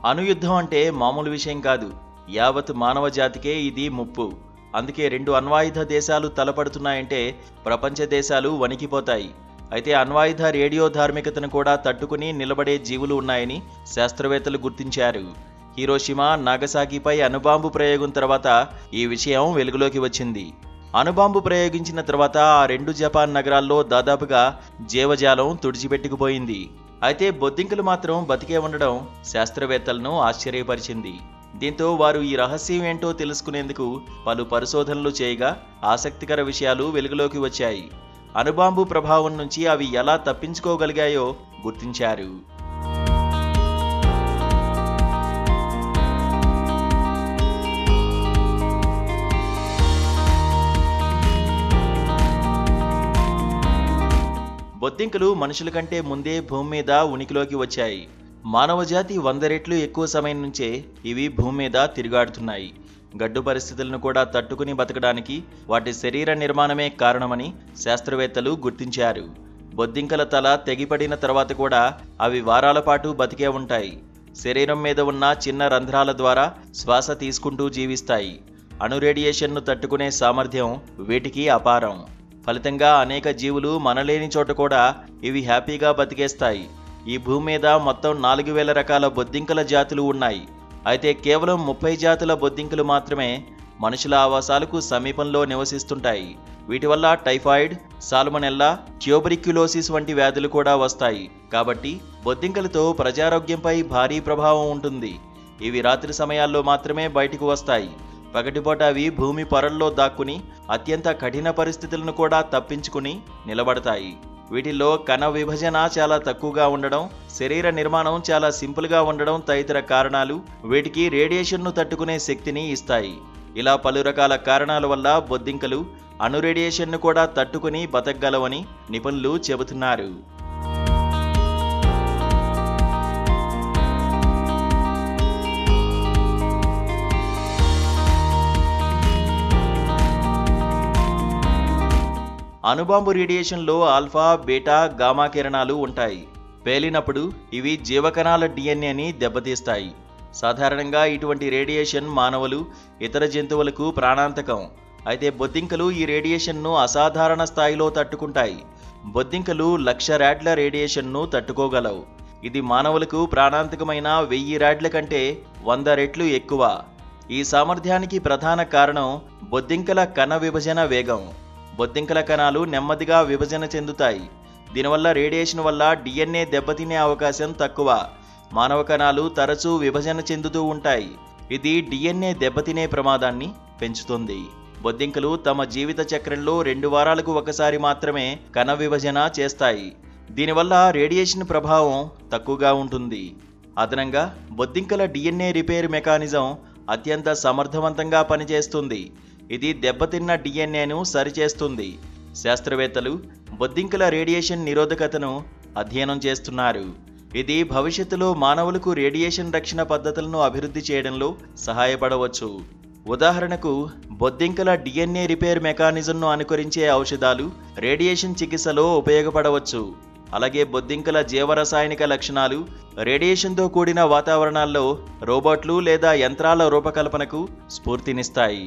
అణుయుద్ధం అంటే మామూలు విషయం కాదు. యావత్ మానవ జాతికే ఇది ముప్పు. అందుకే రెండు అణ్వాయుధ దేశాలు తలపడుతున్నాయంటే ప్రపంచ దేశాలు వణికిపోతాయి. అయితే అణ్వాయుధ రేడియో ధార్మికతను కూడా తట్టుకుని నిలబడే జీవులు ఉన్నాయని శాస్త్రవేత్తలు గుర్తించారు. హిరోషిమా, నాగసాకిపై అణుబాంబు ప్రయోగం తర్వాత ఈ విషయం వెలుగులోకి వచ్చింది. అణుబాంబు ప్రయోగించిన తర్వాత ఆ రెండు జపాన్ నగరాల్లో దాదాపుగా జీవజాలం తుడిచిపెట్టుకుపోయింది. అయితే బొద్దింకలు మాత్రం బతికే ఉండడం శాస్త్రవేత్తలను ఆశ్చర్యపరిచింది. దీంతో వారు ఈ రహస్యం ఏంటో తెలుసుకునేందుకు పలు పరిశోధనలు చేయగా ఆసక్తికర విషయాలు వెలుగులోకి వచ్చాయి. అణుబాంబు ప్రభావం నుంచి అవి ఎలా తప్పించుకోగలిగాయో గుర్తించారు. బొద్దింకలు మనుషుల కంటే ముందే భూమి మీద ఉనికిలోకి వచ్చాయి. మానవజాతి 100 రెట్లు ఎక్కువ సమయం నుంచే ఇవి భూమి మీద తిరుగాడుతున్నాయి. గడ్డు పరిస్థితులను కూడా తట్టుకుని బతకడానికి వాటి శరీర నిర్మాణమే కారణమని శాస్త్రవేత్తలు గుర్తించారు. బొద్దింకల తల తెగిపడిన తర్వాత కూడా అవి వారాల పాటు బతికే ఉంటాయి. శరీరం మీద ఉన్న చిన్న రంధ్రాల ద్వారా శ్వాస తీసుకుంటూ జీవిస్తాయి. అణు రేడియేషన్ను తట్టుకునే సామర్థ్యం వీటికి అపారం. ఫలితంగా అనేక జీవులు మనలేని చోట కూడా ఇవి హ్యాపీగా బతికేస్తాయి. ఈ భూమి మీద మొత్తం 4000 రకాల బొద్దింకల జాతులు ఉన్నాయి. అయితే కేవలం 30 జాతుల బొద్దింకలు మాత్రమే మనుషుల ఆవాసాలకు సమీపంలో నివసిస్తుంటాయి. వీటి వల్ల టైఫాయిడ్, సాల్మొనెల్లా, ట్యూబరిక్యులోసిస్ వంటి వ్యాధులు కూడా వస్తాయి. కాబట్టి బొద్దింకలతో ప్రజారోగ్యంపై భారీ ప్రభావం ఉంటుంది. ఇవి రాత్రి సమయాల్లో మాత్రమే బయటకు వస్తాయి. పగటిపూట అవి భూమి పొరల్లో దాక్కుని అత్యంత కఠిన పరిస్థితులను కూడా తప్పించుకుని నిలబడతాయి. వీటిల్లో కణ విభజన చాలా తక్కువగా ఉండడం, శరీర నిర్మాణం చాలా సింపుల్గా ఉండడం తదితర కారణాలు వీటికి రేడియేషన్ను తట్టుకునే శక్తిని ఇస్తాయి. ఇలా పలు రకాల కారణాల వల్ల బొద్దింకలు అణు రేడియేషన్ను కూడా తట్టుకుని బతకగలవని నిపుణులు చెబుతున్నారు. అణుబాంబు రేడియేషన్లో ఆల్ఫా, బీటా, గామా కిరణాలు ఉంటాయి. పేలినప్పుడు ఇవి జీవకణాల డిఎన్ఏని దెబ్బతీస్తాయి. సాధారణంగా ఇటువంటి రేడియేషన్ మానవులు, ఇతర జంతువులకు ప్రాణాంతకం. అయితే బొద్దింకలు ఈ రేడియేషన్ను అసాధారణ స్థాయిలో తట్టుకుంటాయి. బొద్దింకలు 1,00,000 రాడ్ల రేడియేషన్ను తట్టుకోగలవు. ఇది మానవులకు ప్రాణాంతకమైన 1000 రాడ్ల కంటే 100 రెట్లు ఎక్కువ. ఈ సామర్థ్యానికి ప్రధాన కారణం బొద్దింకల కణ విభజన వేగం. బొద్దింకల కణాలు నెమ్మదిగా విభజన చెందుతాయి. దీనివల్ల రేడియేషన్ వల్ల డిఎన్ఏ దెబ్బతినే అవకాశం తక్కువ. మానవ కణాలు తరచూ విభజన చెందుతూ ఉంటాయి. ఇది డిఎన్ఏ దెబ్బతినే ప్రమాదాన్ని పెంచుతుంది. బొద్దింకలు తమ జీవిత చక్రంలో 2 వారాలకు ఒకసారి మాత్రమే కణ విభజన చేస్తాయి. దీనివల్ల రేడియేషన్ ప్రభావం తక్కువగా ఉంటుంది. అదనంగా బొద్దింకల డిఎన్ఏ రిపేర్ మెకానిజం అత్యంత సమర్థవంతంగా పనిచేస్తుంది. ఇది దెబ్బతిన్న డిఎన్ఏను సరిచేస్తుంది. శాస్త్రవేత్తలు బొద్దింకల రేడియేషన్ నిరోధకతను అధ్యయనం చేస్తున్నారు. ఇది భవిష్యత్తులో మానవులకు రేడియేషన్ రక్షణ పద్ధతులను అభివృద్ధి చేయడంలో సహాయపడవచ్చు. ఉదాహరణకు బొద్దింకల డిఎన్ఏ రిపేర్ మెకానిజంను అనుకరించే ఔషధాలు రేడియేషన్ చికిత్సలో ఉపయోగపడవచ్చు. అలాగే బొద్దింకల జీవరసాయనిక లక్షణాలు రేడియేషన్తో కూడిన వాతావరణాల్లో రోబోట్లు లేదా యంత్రాల రూపకల్పనకు స్ఫూర్తినిస్తాయి.